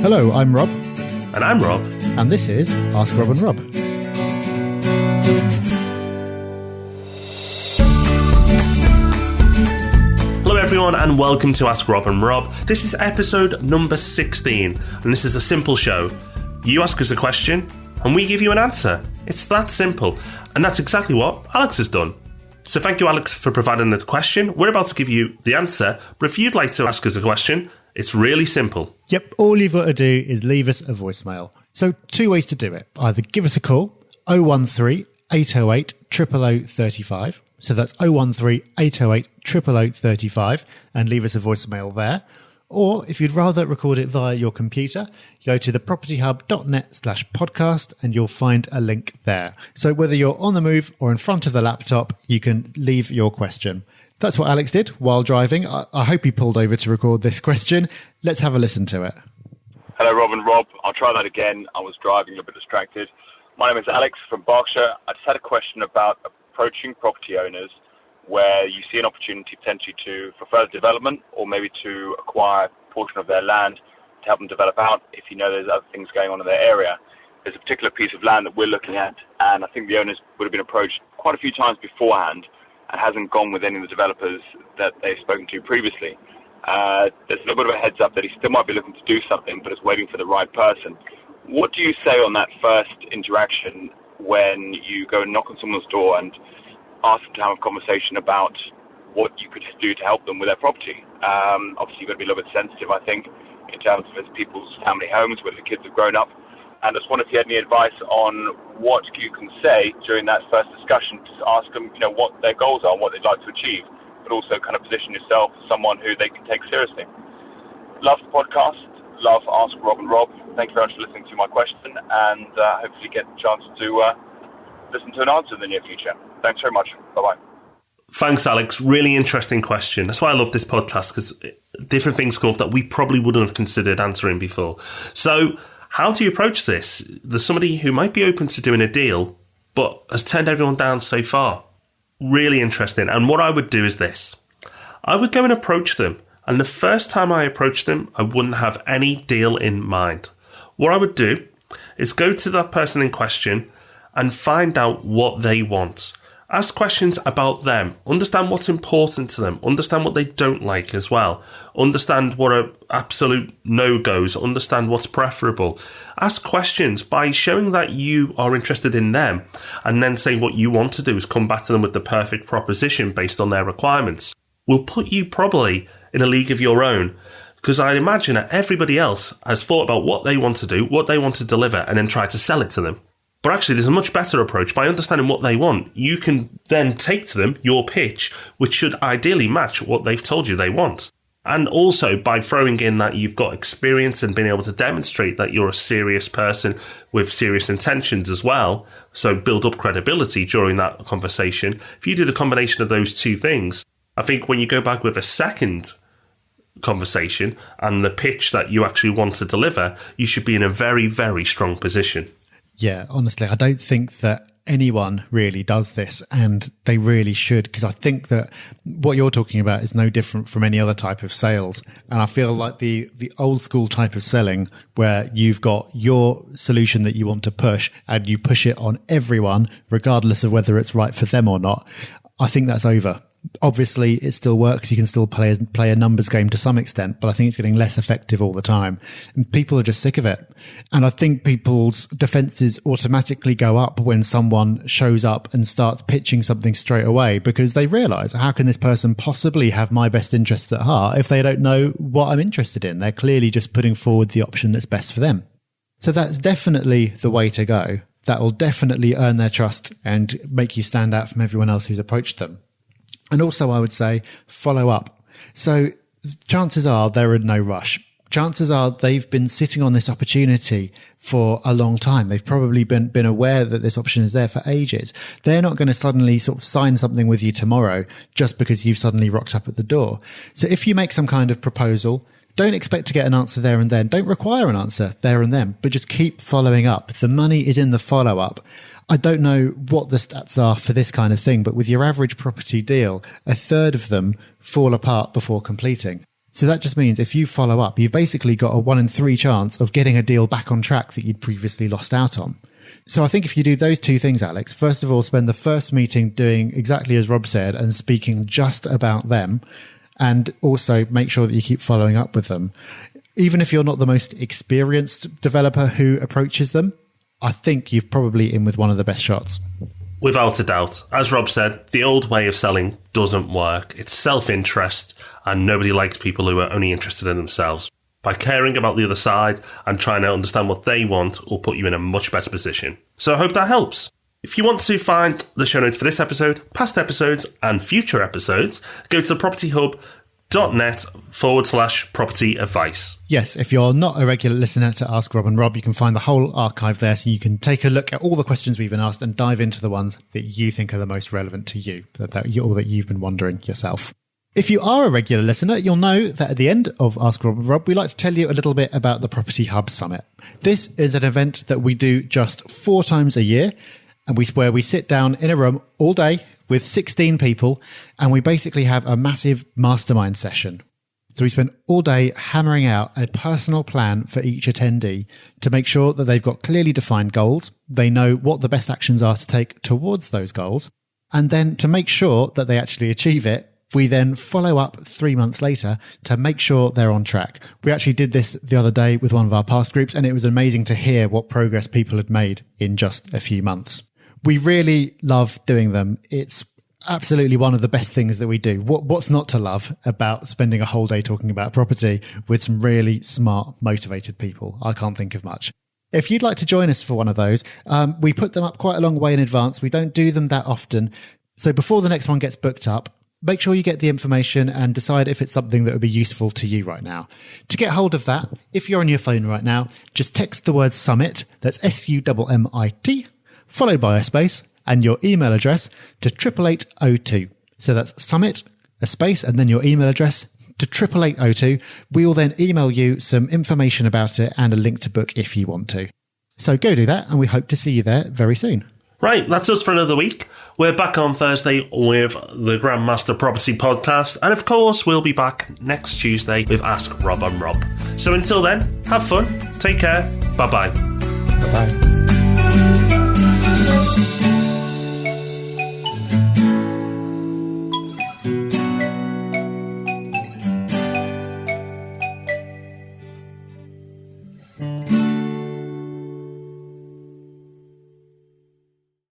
Hello, I'm Rob. And I'm Rob. And this is Ask Rob and Rob. Hello everyone and welcome to Ask Rob and Rob. This is episode number 16 and this is a simple show. You ask us a question and we give you an answer. It's that simple. And that's exactly what Alex has done. So thank you, Alex, for providing the question. We're about to give you the answer, but if you'd like to ask us a question, it's really simple. Yep, all you've got to do is leave us a voicemail. So two ways to do it. Either give us a call, 013 808 00035. So that's 013 808 00035 and leave us a voicemail there. Or if you'd rather record it via your computer, go to thepropertyhub.net/podcast and you'll find a link there. So whether you're on the move or in front of the laptop, you can leave your question. That's what Alex did while driving. I hope he pulled over to record this question. Let's have a listen to it. Hello, Rob and Rob. I'll try that again. I was driving a little bit distracted. My name is Alex from Berkshire. I just had a question about approaching property owners where you see an opportunity potentially for further development or maybe to acquire a portion of their land to help them develop out if you know there's other things going on in their area. There's a particular piece of land that we're looking at, and I think the owners would have been approached quite a few times beforehand and hasn't gone with any of the developers that they've spoken to previously. There's a little bit of a heads up that he still might be looking to do something, but is waiting for the right person. What do you say on that first interaction when you go and knock on someone's door and ask them to have a conversation about what you could do to help them with their property? Obviously, you've got to be a little bit sensitive, I think, in terms of it's people's family homes where the kids have grown up. And I just wondered if you had any advice on what you can say during that first discussion to ask them, what their goals are and what they'd like to achieve, but also kind of position yourself as someone who they can take seriously. Love the podcast. Love Ask Rob and Rob. Thank you very much for listening to my question, and hopefully get a chance to listen to an answer in the near future. Thanks very much. Bye-bye. Thanks, Alex. Really interesting question. That's why I love this podcast, because different things come up that we probably wouldn't have considered answering before. So how do you approach this? There's somebody who might be open to doing a deal, but has turned everyone down so far. Really interesting. And what I would do is this. I would go and approach them. And the first time I approached them, I wouldn't have any deal in mind. What I would do is go to that person in question and find out what they want. Ask questions about them. Understand what's important to them. Understand what they don't like as well. Understand what are absolute no-goes. Understand what's preferable. Ask questions by showing that you are interested in them, and then say what you want to do is come back to them with the perfect proposition based on their requirements. Will put you probably in a league of your own, because I imagine that everybody else has thought about what they want to do, what they want to deliver, and then try to sell it to them. But actually, there's a much better approach. By understanding what they want, you can then take to them your pitch, which should ideally match what they've told you they want. And also by throwing in that you've got experience and being able to demonstrate that you're a serious person with serious intentions as well. So build up credibility during that conversation. If you do the combination of those two things, I think when you go back with a second conversation and the pitch that you actually want to deliver, you should be in a very, very strong position. Yeah, honestly, I don't think that anyone really does this, and they really should, because I think that what you're talking about is no different from any other type of sales. And I feel like the old school type of selling where you've got your solution that you want to push and you push it on everyone, regardless of whether it's right for them or not, I think that's over. Obviously, it still works. You can still play a numbers game to some extent, but I think it's getting less effective all the time. And people are just sick of it. And I think people's defenses automatically go up when someone shows up and starts pitching something straight away, because they realize, how can this person possibly have my best interests at heart if they don't know what I'm interested in? They're clearly just putting forward the option that's best for them. So that's definitely the way to go. That will definitely earn their trust and make you stand out from everyone else who's approached them. And also, I would say, follow up. So chances are they're in no rush. Chances are they've been sitting on this opportunity for a long time. They've probably been aware that this option is there for ages. They're not going to suddenly sort of sign something with you tomorrow just because you've suddenly rocked up at the door. So if you make some kind of proposal, don't expect to get an answer there and then. Don't require an answer there and then, but just keep following up. The money is in the follow-up. I don't know what the stats are for this kind of thing, but with your average property deal, a third of them fall apart before completing. So that just means if you follow up, you've basically got a 1 in 3 chance of getting a deal back on track that you'd previously lost out on. So I think if you do those 2 things, Alex, first of all, spend the first meeting doing exactly as Rob said and speaking just about them, and also make sure that you keep following up with them. Even if you're not the most experienced developer who approaches them, I think you're probably in with one of the best shots. Without a doubt. As Rob said, the old way of selling doesn't work. It's self-interest, and nobody likes people who are only interested in themselves. By caring about the other side and trying to understand what they want will put you in a much better position. So I hope that helps. If you want to find the show notes for this episode, past episodes, and future episodes, go to propertyhub.net/property advice. Yes, if you're not a regular listener to Ask Rob and Rob, you can find the whole archive there, so you can take a look at all the questions we've been asked and dive into the ones that you think are the most relevant to you, or that you've been wondering yourself. If you are a regular listener, you'll know that at the end of Ask Rob and Rob, we like to tell you a little bit about the Property Hub Summit. This is an event that we do just 4 times a year, and where we sit down in a room all day with 16 people, and we basically have a massive mastermind session. So we spend all day hammering out a personal plan for each attendee to make sure that they've got clearly defined goals, they know what the best actions are to take towards those goals, and then to make sure that they actually achieve it, we then follow up 3 months later to make sure they're on track. We actually did this the other day with one of our past groups, and it was amazing to hear what progress people had made in just a few months. We really love doing them. It's absolutely one of the best things that we do. What's not to love about spending a whole day talking about property with some really smart, motivated people? I can't think of much. If you'd like to join us for one of those, we put them up quite a long way in advance. We don't do them that often. So before the next one gets booked up, make sure you get the information and decide if it's something that would be useful to you right now. To get hold of that, if you're on your phone right now, just text the word SUMMIT, that's SUMMIT, followed by a space, and your email address to 88802. So that's SUMMIT, a space, and then your email address to 88802. We will then email you some information about it and a link to book if you want to. So go do that, and we hope to see you there very soon. Right, that's us for another week. We're back on Thursday with the Grandmaster Property Podcast, and of course, we'll be back next Tuesday with Ask Rob and Rob. So until then, have fun, take care, bye-bye. Bye-bye.